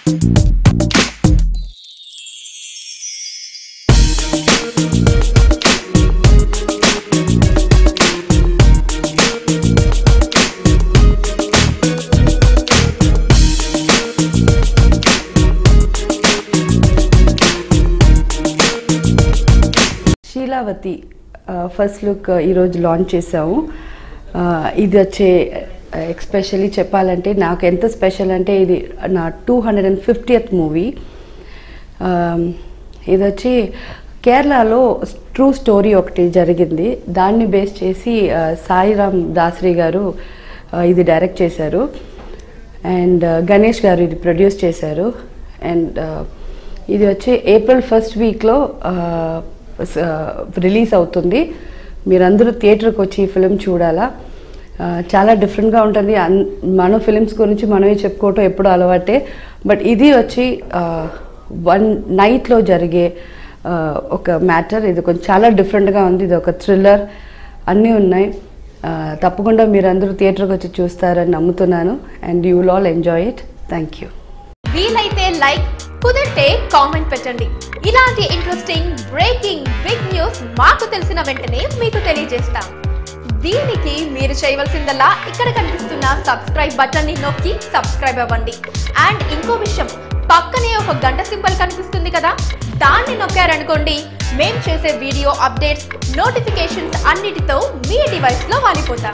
శీలావతి first look ఈరోజు launch చేసాము. ఇది వచ్చే ఎక్స్పెషల్లీ చెప్పాలంటే నాకు ఎంత స్పెషల్ అంటే ఇది నా 250th మూవీ. ఇది వచ్చి కేరళలో ట్రూ స్టోరీ ఒకటి జరిగింది, దాన్ని బేస్ చేసి సాయిరామ్ దాసరి గారు ఇది డైరెక్ట్ చేశారు అండ్ గణేష్ గారు ఇది ప్రొడ్యూస్ చేశారు. అండ్ ఇది వచ్చి April 1st వీక్లో రిలీజ్ అవుతుంది. మీరందరూ థియేటర్కి వచ్చి ఈ ఫిలిం చూడాలా. చాలా డిఫరెంట్గా ఉంటుంది. మన ఫిలిమ్స్ గురించి మనమే చెప్పుకోవటం ఎప్పుడు అలవాటే, బట్ ఇది వచ్చి వన్ నైట్లో జరిగే ఒక మ్యాటర్. ఇది కొంచెం చాలా డిఫరెంట్గా ఉంది. ఇది ఒక థ్రిల్లర్, అన్నీ ఉన్నాయి. తప్పకుండా మీరందరూ థియేటర్కి వచ్చి చూస్తారని నమ్ముతున్నాను. And you will all enjoy it. Thank you. వీలైతే లైక్, కుదిరితే కామెంట్ పెట్టండి. ఇలాంటి ఇంట్రెస్టింగ్ బ్రేకింగ్ బిగ్ న్యూస్ మాకు తెలిసిన వెంటనే మీకు తెలియజేస్తాం. దీనికి మీరు చేయవలసిందల్లా ఇక్కడ కనిపిస్తున్న సబ్స్క్రైబ్ బటన్ ని నొక్కి సబ్స్క్రైబ్ అవ్వండి. అండ్ ఇంకో విషయం, పక్కనే ఒక గంట సింబల్ కనిపిస్తుంది కదా, దాన్ని నొక్కారనుకోండి మేము చేసే వీడియో అప్డేట్స్, నోటిఫికేషన్స్ అన్నిటితో మీ డివైస్ లో వాలిపోతాం.